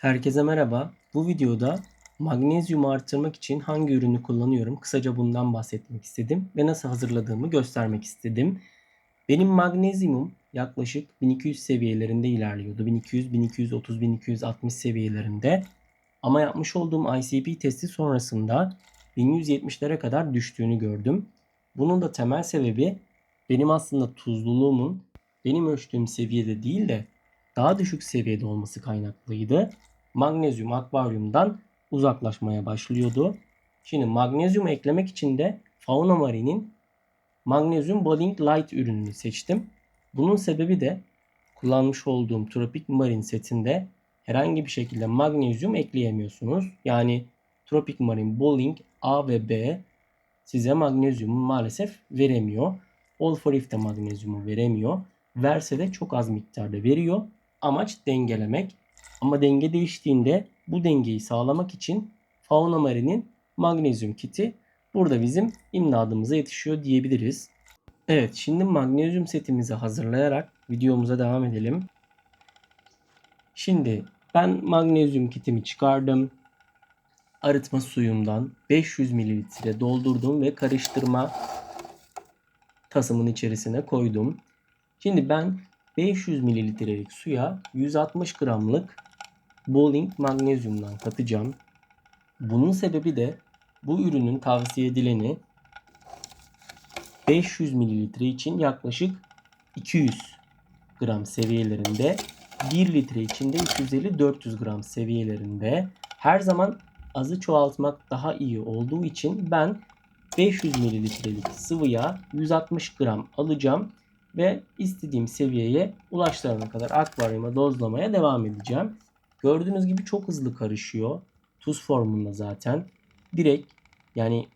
Herkese merhaba. Bu videoda magnezyumu artırmak için hangi ürünü kullanıyorum? Kısaca bundan bahsetmek istedim ve nasıl hazırladığımı göstermek istedim. Benim magnezyumum yaklaşık 1200 seviyelerinde ilerliyordu. 1200, 1230, 1260 seviyelerinde. Ama yapmış olduğum ICP testi sonrasında 1170'lere kadar düştüğünü gördüm. Bunun da temel sebebi benim aslında tuzluluğumun benim ölçtüğüm seviyede değil de daha düşük seviyede olması kaynaklıydı. Magnezyum akvaryumdan uzaklaşmaya başlıyordu. Şimdi magnezyum eklemek için de Fauna Marine'in Magnesium Bonding Light ürününü seçtim. Bunun sebebi de kullanmış olduğum Tropic Marine setinde herhangi bir şekilde magnezyum ekleyemiyorsunuz. Yani Tropic Marine Bonding A ve B size magnezyumu maalesef veremiyor. All for If de magnezyumu veremiyor. Verse de çok az miktarda veriyor. Amaç dengelemek. Ama denge değiştiğinde bu dengeyi sağlamak için Fauna Marine'in magnezyum kiti burada bizim imdadımıza yetişiyor diyebiliriz. Evet, şimdi magnezyum setimizi hazırlayarak videomuza devam edelim. Şimdi ben magnezyum kitimi çıkardım. Arıtma suyumdan 500 mililitre doldurdum ve karıştırma tasımın içerisine koydum. Şimdi ben 500 mililitrelik suya 160 gramlık Bowling magnezyumdan katacağım. Bunun sebebi de bu ürünün tavsiye edileni 500 mililitre için yaklaşık 200 gram seviyelerinde, 1 litre içinde 250-400 gram seviyelerinde. Her zaman azı çoğaltmak daha iyi olduğu için ben 500 mililitrelik sıvıya 160 gram alacağım ve istediğim seviyeye ulaştırana kadar akvaryuma dozlamaya devam edeceğim. Gördüğünüz gibi çok hızlı karışıyor. Tuz formunda zaten. Direkt yani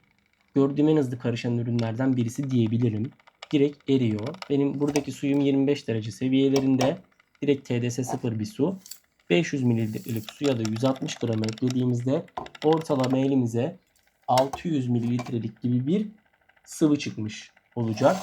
gördüğüm en hızlı karışan ürünlerden birisi diyebilirim. Direkt eriyor. Benim buradaki suyum 25 derece seviyelerinde. Direkt TDS 0 bir su. 500 mililitrelik suya da 160 gram eklediğimizde ortalama elimize 600 mililitrelik gibi bir sıvı çıkmış olacak.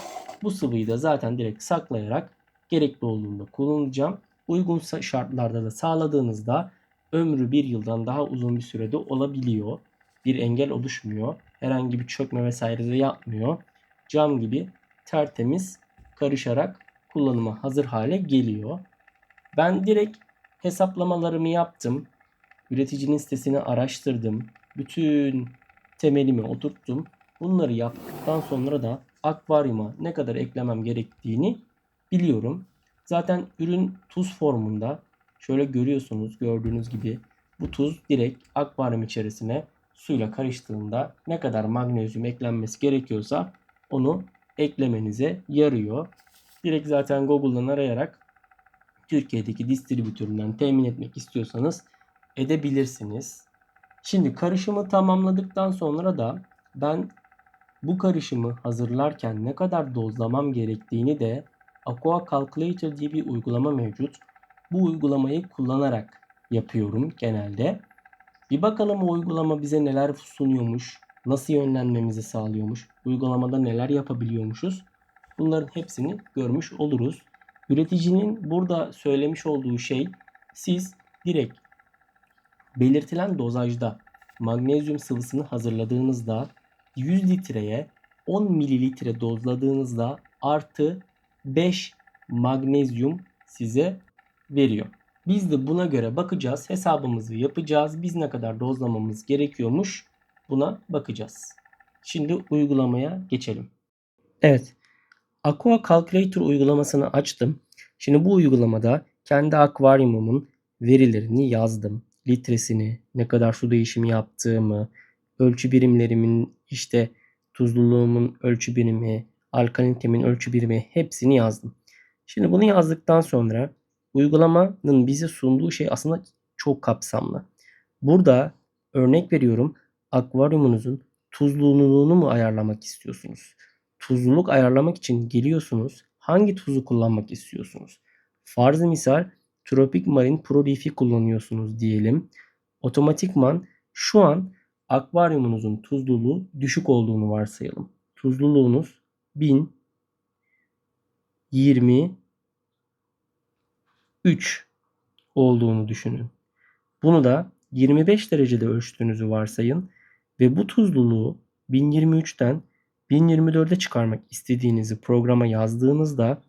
Bu sıvıyı da zaten direkt saklayarak gerekli olduğunda kullanacağım. Uygun şartlarda da sağladığınızda ömrü bir yıldan daha uzun bir sürede olabiliyor. Bir engel oluşmuyor. Herhangi bir çökme vesaire de yapmıyor. Cam gibi tertemiz karışarak kullanıma hazır hale geliyor. Ben direkt hesaplamalarımı yaptım. Üreticinin sitesini araştırdım. Bütün temelimi oturttum. Bunları yaptıktan sonra da akvaryuma ne kadar eklemem gerektiğini biliyorum. Zaten ürün tuz formunda. Şöyle görüyorsunuz, gördüğünüz gibi bu tuz direkt akvaryum içerisine suyla karıştığında ne kadar magnezyum eklenmesi gerekiyorsa onu eklemenize yarıyor. Direkt zaten Google'dan arayarak Türkiye'deki distribütöründen temin etmek istiyorsanız edebilirsiniz. Şimdi karışımı tamamladıktan sonra da ben bu karışımı hazırlarken ne kadar dozlamam gerektiğini de Aqua Calculator diye bir uygulama mevcut. Bu uygulamayı kullanarak yapıyorum genelde. Bir bakalım o uygulama bize neler sunuyormuş, nasıl yönlenmemizi sağlıyormuş, uygulamada neler yapabiliyormuşuz. Bunların hepsini görmüş oluruz. Üreticinin burada söylemiş olduğu şey siz direkt belirtilen dozajda magnezyum sıvısını hazırladığınızda 100 litreye 10 mililitre dozladığınızda artı 5 magnezyum size veriyor. Biz de buna göre bakacağız. Hesabımızı yapacağız. Biz ne kadar dozlamamız gerekiyormuş buna bakacağız. Şimdi uygulamaya geçelim. Evet. Aqua Calculator uygulamasını açtım. Şimdi bu uygulamada kendi akvaryumumun verilerini yazdım. Litresini, ne kadar su değişimi yaptığımı, ölçü birimlerimin işte tuzluluğumun ölçü birimi, alkalitemin ölçü birimi hepsini yazdım. Şimdi bunu yazdıktan sonra uygulamanın bize sunduğu şey aslında çok kapsamlı. Burada örnek veriyorum, akvaryumunuzun tuzluluğunu mu ayarlamak istiyorsunuz? Tuzluluk ayarlamak için geliyorsunuz. Hangi tuzu kullanmak istiyorsunuz? Farz misal Tropic Marine Pro Reef'i kullanıyorsunuz diyelim. Otomatikman şu an akvaryumunuzun tuzluluğu düşük olduğunu varsayalım. Tuzluluğunuz 1023 olduğunu düşünün. Bunu da 25 derecede ölçtüğünüzü varsayın ve bu tuzluluğu 1023'ten 1024'e çıkarmak istediğinizi programa yazdığınızda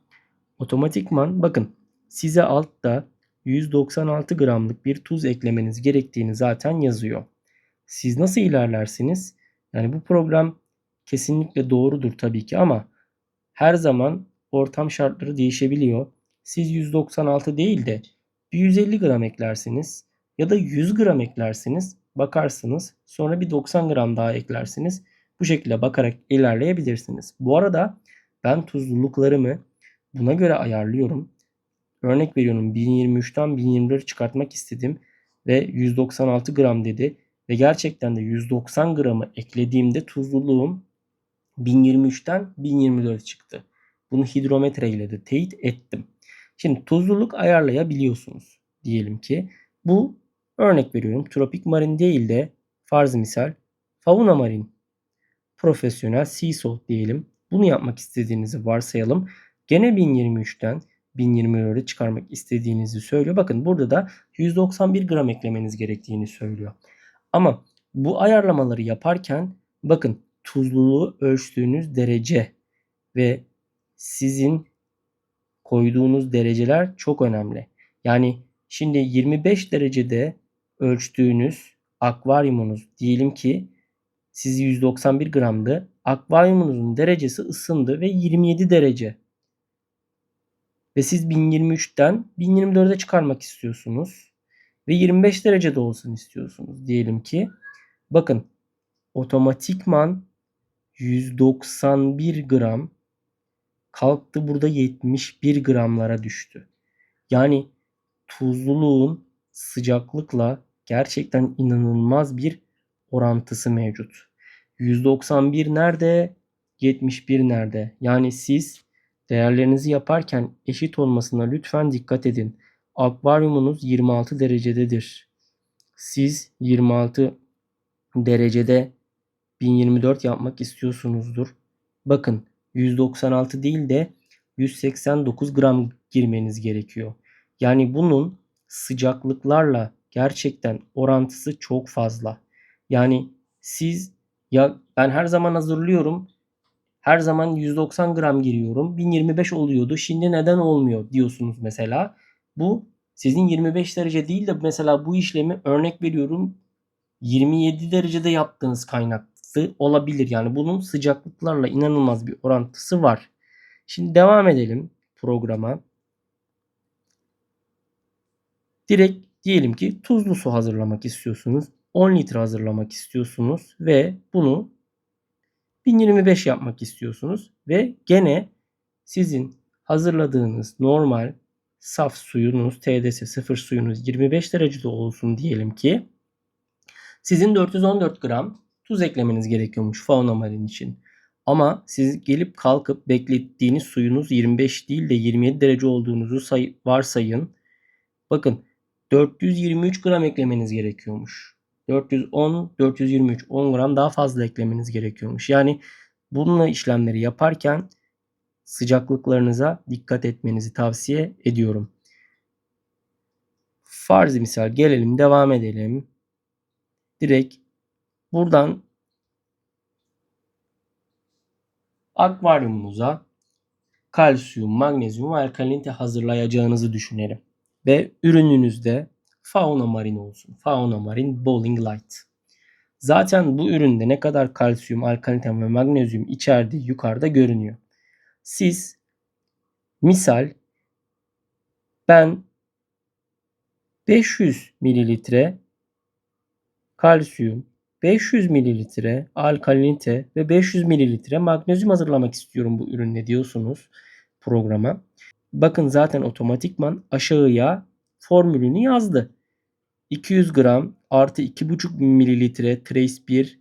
otomatikman bakın size altta 196 gramlık bir tuz eklemeniz gerektiğini zaten yazıyor. Siz nasıl ilerlersiniz? Yani bu program kesinlikle doğrudur tabii ki ama her zaman ortam şartları değişebiliyor. Siz 196 değil de 150 gram eklersiniz ya da 100 gram eklersiniz. Bakarsınız. Sonra bir 90 gram daha eklersiniz. Bu şekilde bakarak ilerleyebilirsiniz. Bu arada ben tuzluluklarımı buna göre ayarlıyorum. Örnek veriyorum 1023'ten 1024'e çıkartmak istedim ve 196 gram dedi ve gerçekten de 190 gramı eklediğimde tuzluluğum 1023'ten 1024 çıktı. Bunu hidrometre ile de teyit ettim. Şimdi tuzluluk ayarlayabiliyorsunuz. Diyelim ki bu örnek veriyorum tropik marin değil de farz misal fauna marin profesyonel sea salt diyelim. Bunu yapmak istediğinizi varsayalım. Gene 1023'ten 1024'e çıkarmak istediğinizi söylüyor. Bakın burada da 191 gram eklemeniz gerektiğini söylüyor. Ama bu ayarlamaları yaparken bakın tuzluluğu ölçtüğünüz derece ve sizin koyduğunuz dereceler çok önemli. Yani şimdi 25 derecede ölçtüğünüz akvaryumunuz diyelim ki sizi 191 gramdı. Akvaryumunuzun derecesi ısındı ve 27 derece. Ve siz 1023'ten 1024'e çıkarmak istiyorsunuz. Ve 25 derecede olsun istiyorsunuz. Diyelim ki bakın otomatikman 191 gram kalktı burada 71 gramlara düştü. Yani tuzluluğun sıcaklıkla gerçekten inanılmaz bir orantısı mevcut. 191 nerede? 71 nerede? Yani siz değerlerinizi yaparken eşit olmasına lütfen dikkat edin. Akvaryumunuz 26 derecededir. Siz 26 derecede 1024 yapmak istiyorsunuzdur. Bakın 196 değil de 189 gram girmeniz gerekiyor. Yani bunun sıcaklıklarla gerçekten orantısı çok fazla. Yani siz ya ben her zaman hazırlıyorum. Her zaman 190 gram giriyorum. 1025 oluyordu. Şimdi neden olmuyor diyorsunuz mesela. Bu sizin 25 derece değil de mesela bu işlemi örnek veriyorum 27 derecede yaptığınız kaynaklı olabilir. Yani bunun sıcaklıklarla inanılmaz bir orantısı var. Şimdi devam edelim programa. Direkt diyelim ki tuzlu su hazırlamak istiyorsunuz. 10 litre hazırlamak istiyorsunuz ve bunu 1025 yapmak istiyorsunuz ve gene sizin hazırladığınız normal saf suyunuz TDS 0 suyunuz 25 derecede olsun diyelim ki sizin 414 gram tuz eklemeniz gerekiyormuş fauna marin için. Ama siz gelip kalkıp beklettiğiniz suyunuz 25 değil de 27 derece olduğunuzu varsayın. Bakın 423 gram eklemeniz gerekiyormuş. 410, 423, 10 gram daha fazla eklemeniz gerekiyormuş. Yani bununla işlemleri yaparken sıcaklıklarınıza dikkat etmenizi tavsiye ediyorum. Farz misal gelelim devam edelim. Direkt buradan akvaryumunuza kalsiyum, magnezyum ve alkalinite hazırlayacağınızı düşünelim. Ve ürününüzde fauna marin olsun. Fauna marin bowling light. Zaten bu üründe ne kadar kalsiyum, alkalinite ve magnezyum içerdiği yukarıda görünüyor. Siz misal ben 500 mililitre kalsiyum, 500 mililitre alkalinite ve 500 mililitre magnezyum hazırlamak istiyorum bu ürünle diyorsunuz programa. Bakın zaten otomatikman aşağıya formülünü yazdı. 200 gram artı 2,5 mililitre Trace 1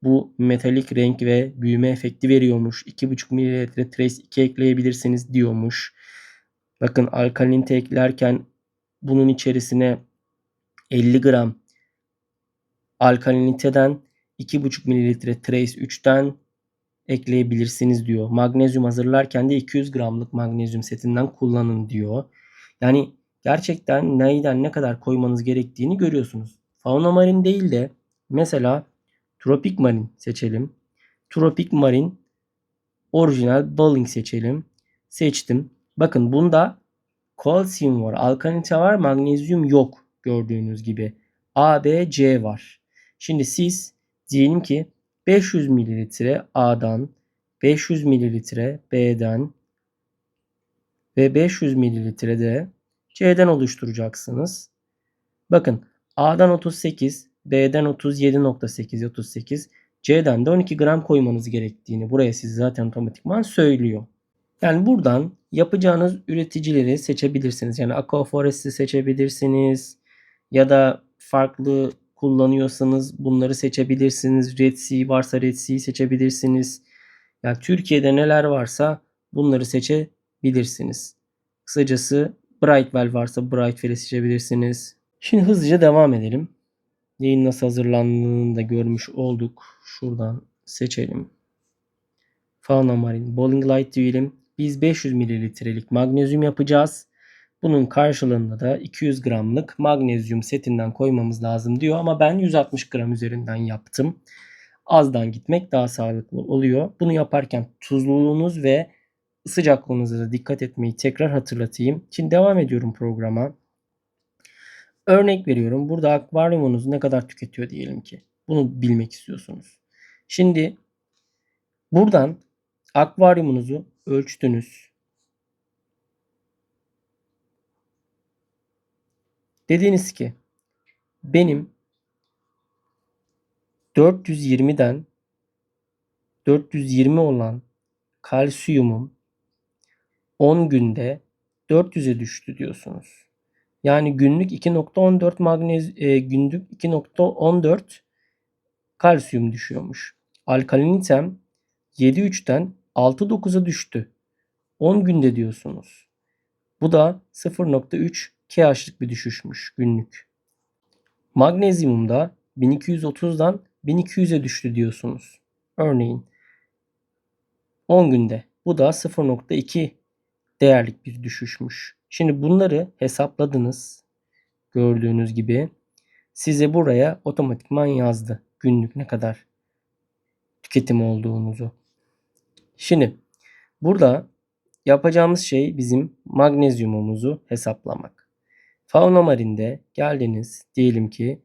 bu metalik renk ve büyüme efekti veriyormuş. 2,5 mililitre Trace 2 ekleyebilirsiniz diyormuş. Bakın alkalinite eklerken bunun içerisine 50 gram alkaliniteden 2,5 mililitre Trace 3'ten ekleyebilirsiniz diyor. Magnezyum hazırlarken de 200 gramlık magnezyum setinden kullanın diyor. Yani gerçekten neyden ne kadar koymanız gerektiğini görüyorsunuz. Fauna Marin değil de mesela Tropik Marin seçelim. Tropik Marin orijinal Bowling seçelim. Seçtim. Bakın bunda kalsiyum var, alkalinite var, magnezyum yok gördüğünüz gibi. A, B, C var. Şimdi siz diyelim ki 500 mililitre A'dan, 500 mililitre B'den ve 500 mililitre de C'den oluşturacaksınız. Bakın A'dan 38, B'den 37.8, 38, C'den de 12 gram koymanız gerektiğini buraya siz zaten otomatikman söylüyor. Yani buradan yapacağınız üreticileri seçebilirsiniz. Yani Aquaforest'i seçebilirsiniz. Ya da farklı kullanıyorsanız bunları seçebilirsiniz. Red Sea varsa Red Sea'yi seçebilirsiniz. Yani Türkiye'de neler varsa bunları seçebilirsiniz. Kısacası Brightwell varsa Brightwell'i seçebilirsiniz. Şimdi hızlıca devam edelim. Neyin nasıl hazırlandığını da görmüş olduk. Şuradan seçelim. Fauna Marine Bowling Light diyelim. Biz 500 mililitrelik magnezyum yapacağız. Bunun karşılığında da 200 gramlık magnezyum setinden koymamız lazım diyor. Ama ben 160 gram üzerinden yaptım. Azdan gitmek daha sağlıklı oluyor. Bunu yaparken tuzluluğunuz ve sıcaklığınıza da dikkat etmeyi tekrar hatırlatayım. Şimdi devam ediyorum programa. Örnek veriyorum. Burada akvaryumunuz ne kadar tüketiyor diyelim ki. Bunu bilmek istiyorsunuz. Şimdi buradan akvaryumunuzu ölçtünüz. Dediniz ki benim 420'den 420 olan kalsiyumum 10 günde 400'e düştü diyorsunuz. Yani günlük 2.14 günlük 2.14 kalsiyum düşüyormuş. Alkalinitem 7.3'ten 6.9'a düştü. 10 günde diyorsunuz. Bu da 0.3 kH'lık bir düşüşmüş günlük. Magnezyumum da 1230'dan 1200'e düştü diyorsunuz. Örneğin 10 günde. Bu da 0.2 değerlik bir düşüşmüş. Şimdi bunları hesapladınız. Gördüğünüz gibi size buraya otomatikman yazdı. Günlük ne kadar tüketim olduğunuzu. Şimdi burada yapacağımız şey bizim magnezyumumuzu hesaplamak. Fauna Marine'de geldiniz. Diyelim ki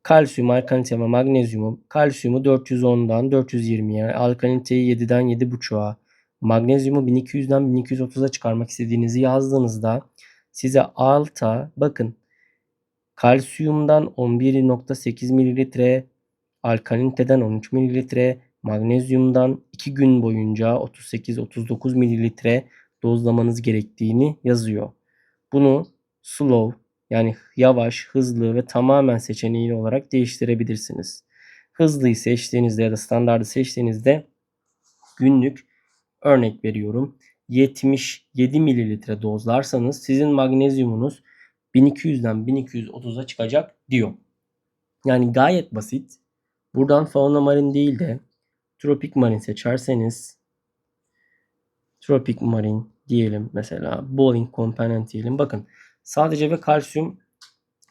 kalsiyum, alkalinite ve magnezyumu. Kalsiyumu 410'dan 420'ye, alkaliniteyi 7'den 7.5'a, magnezyumu 1200'den 1230'a çıkarmak istediğinizi yazdığınızda size alta bakın kalsiyumdan 11.8 mililitre, alkaliniteden 13 mililitre, magnezyumdan 2 gün boyunca 38-39 mililitre dozlamanız gerektiğini yazıyor. Bunu slow yani yavaş, hızlı ve tamamen seçeneği olarak değiştirebilirsiniz. Hızlıyı seçtiğinizde ya da standartı seçtiğinizde günlük örnek veriyorum 77 mililitre dozlarsanız sizin magnezyumunuz 1200'den 1230'a çıkacak diyor. Yani gayet basit. Buradan Fauna Marine değil de Tropic Marine seçerseniz Tropic Marine diyelim mesela Bowling Component diyelim. Bakın sadece ve kalsiyum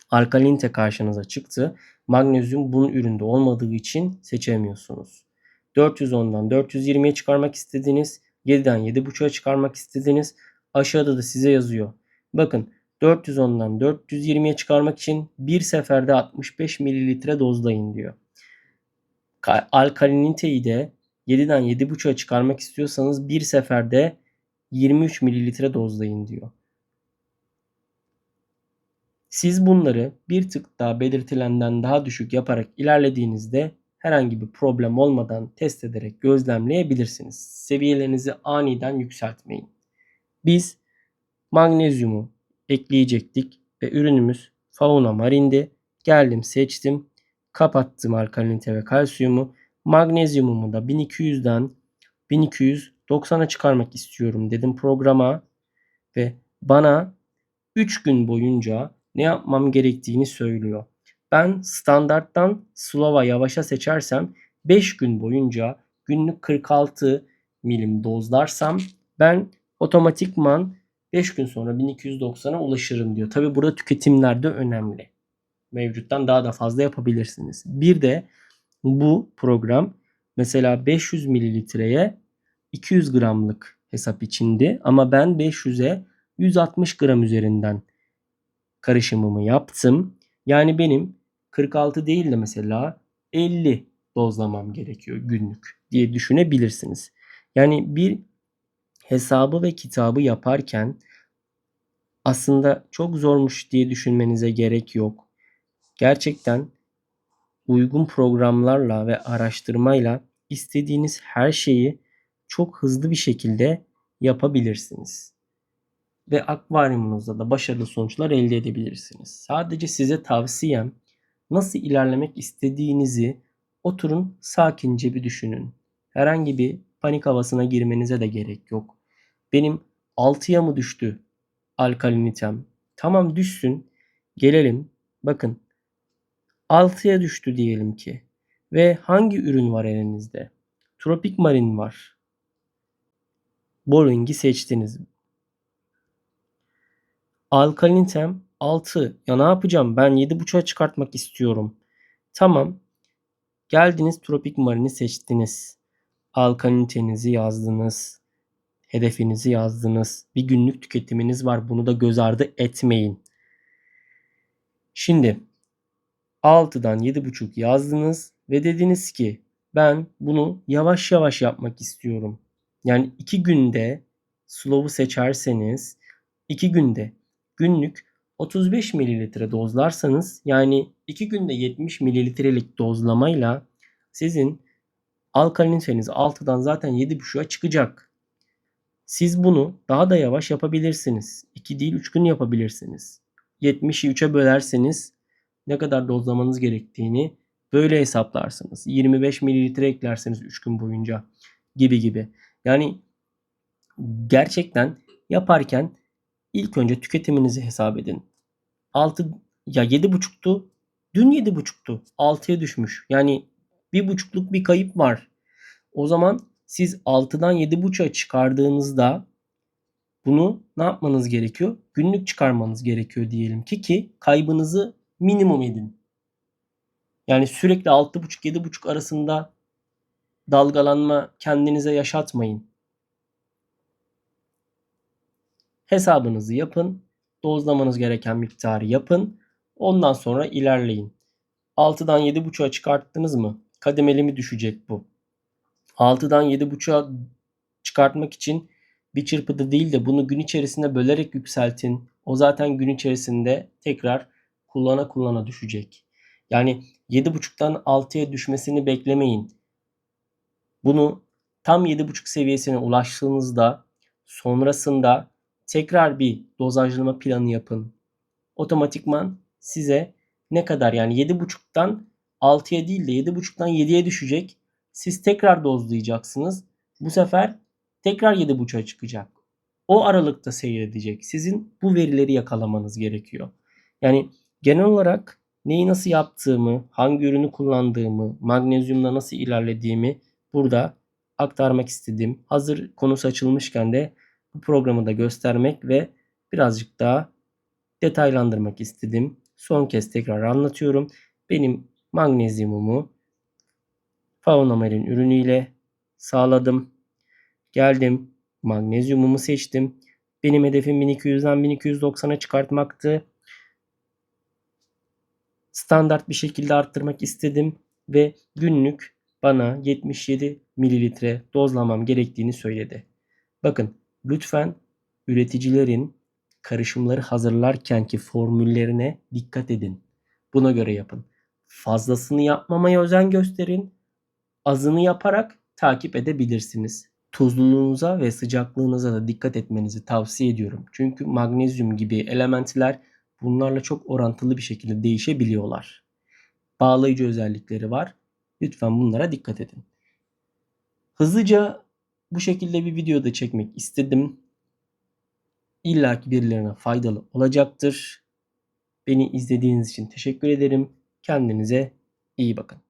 alkalinite karşınıza çıktı. Magnezyum bunun üründe olmadığı için seçemiyorsunuz. 410'dan 420'ye çıkarmak istediniz. 7'den 7.5'a çıkarmak istediniz. Aşağıda da size yazıyor. Bakın 410'dan 420'ye çıkarmak için bir seferde 65 mililitre dozlayın diyor. Alkaliniteyi de 7'den 7.5'a çıkarmak istiyorsanız bir seferde 23 mililitre dozlayın diyor. Siz bunları bir tık daha belirtilenden daha düşük yaparak ilerlediğinizde herhangi bir problem olmadan test ederek gözlemleyebilirsiniz. Seviyelerinizi aniden yükseltmeyin. Biz magnezyumu ekleyecektik ve ürünümüz Fauna Marine'di. Geldim seçtim. Kapattım alkalinite ve kalsiyumu. Magnezyumumu da 1200'den 1290'a çıkarmak istiyorum dedim programa ve bana 3 gün boyunca ne yapmam gerektiğini söylüyor. Ben standarttan slow'a yavaşa seçersem 5 gün boyunca günlük 46 milim dozlarsam ben otomatikman 5 gün sonra 1290'a ulaşırım diyor. Tabi burada tüketimler de önemli. Mevcuttan daha da fazla yapabilirsiniz. Bir de bu program mesela 500 mililitreye 200 gramlık hesap içindi. Ama ben 500'e 160 gram üzerinden karışımımı yaptım. Yani benim 46 değil de mesela 50 dozlamam gerekiyor günlük diye düşünebilirsiniz. Yani bir hesabı ve kitabı yaparken aslında çok zormuş diye düşünmenize gerek yok. Gerçekten uygun programlarla ve araştırmayla istediğiniz her şeyi çok hızlı bir şekilde yapabilirsiniz. Ve akvaryumunuzda da başarılı sonuçlar elde edebilirsiniz. Sadece size tavsiyem nasıl ilerlemek istediğinizi oturun sakince bir düşünün. Herhangi bir panik havasına girmenize de gerek yok. Benim 6'ya mı düştü alkalinitem? Tamam düşsün. Gelelim. Bakın 6'ya düştü diyelim ki. Ve hangi ürün var elinizde? Tropik Marin var. Boring'i seçtiniz. Alkalinitem 6. Ya ne yapacağım? Ben 7,5'a çıkartmak istiyorum. Tamam. Geldiniz Tropik Marin'i seçtiniz. Alkalinitenizi yazdınız. Hedefinizi yazdınız. Bir günlük tüketiminiz var. Bunu da göz ardı etmeyin. Şimdi 6'dan 7,5 yazdınız ve dediniz ki ben bunu yavaş yavaş yapmak istiyorum. Yani 2 günde slow'u seçerseniz 2 günde günlük 35 mililitre dozlarsanız yani 2 günde 70 mililitrelik dozlamayla sizin alkaliniteniz 6'dan zaten 7,5'a çıkacak. Siz bunu daha da yavaş yapabilirsiniz. 2 değil 3 gün yapabilirsiniz. 70'i 3'e bölerseniz ne kadar dozlamanız gerektiğini böyle hesaplarsınız. 25 mililitre eklerseniz 3 gün boyunca gibi gibi. Yani gerçekten yaparken ilk önce tüketiminizi hesap edin. 6 ya 7,5'tu. Dün 7,5'tu. 6'ya düşmüş. Yani 1,5'luk bir kayıp var. O zaman siz 6'dan 7,5'a çıkardığınızda bunu ne yapmanız gerekiyor? Günlük çıkarmanız gerekiyor diyelim ki kaybınızı minimum edin. Yani sürekli 6,5-7,5 arasında dalgalanma kendinize yaşatmayın. Hesabınızı yapın. Dozlamanız gereken miktarı yapın. Ondan sonra ilerleyin. 6'dan 7,5'a çıkarttınız mı? Kademeli mi düşecek bu? 6'dan 7,5'a çıkartmak için bir çırpıda değil de bunu gün içerisinde bölerek yükseltin. O zaten gün içerisinde tekrar kullana düşecek. Yani 7,5'tan 6'ya düşmesini beklemeyin. Bunu tam 7,5 seviyesine ulaştığınızda sonrasında tekrar bir dozajlama planı yapın. Otomatikman size ne kadar yani 7,5'tan 6'ya değil de 7,5'tan 7'ye düşecek. Siz tekrar dozlayacaksınız. Bu sefer tekrar 7,5'a çıkacak. O aralıkta seyredecek. Sizin bu verileri yakalamanız gerekiyor. Yani genel olarak neyi nasıl yaptığımı, hangi ürünü kullandığımı, magnezyumla nasıl ilerlediğimi burada aktarmak istedim. Hazır konusu açılmışken de bu programı da göstermek ve birazcık daha detaylandırmak istedim. Son kez tekrar anlatıyorum. Benim magnezyumumu Faunamarin ürünüyle sağladım. Geldim. Magnezyumumu seçtim. Benim hedefim 1200'den 1290'a çıkartmaktı. Standart bir şekilde arttırmak istedim ve günlük bana 77 mililitre dozlamam gerektiğini söyledi. Bakın lütfen üreticilerin karışımları hazırlarkenki formüllerine dikkat edin. Buna göre yapın. Fazlasını yapmamaya özen gösterin. Azını yaparak takip edebilirsiniz. Tuzluluğunuza ve sıcaklığınıza da dikkat etmenizi tavsiye ediyorum. Çünkü magnezyum gibi elementler bunlarla çok orantılı bir şekilde değişebiliyorlar. Bağlayıcı özellikleri var. Lütfen bunlara dikkat edin. Hızlıca bu şekilde bir video da çekmek istedim. İlla ki birilerine faydalı olacaktır. Beni izlediğiniz için teşekkür ederim. Kendinize iyi bakın.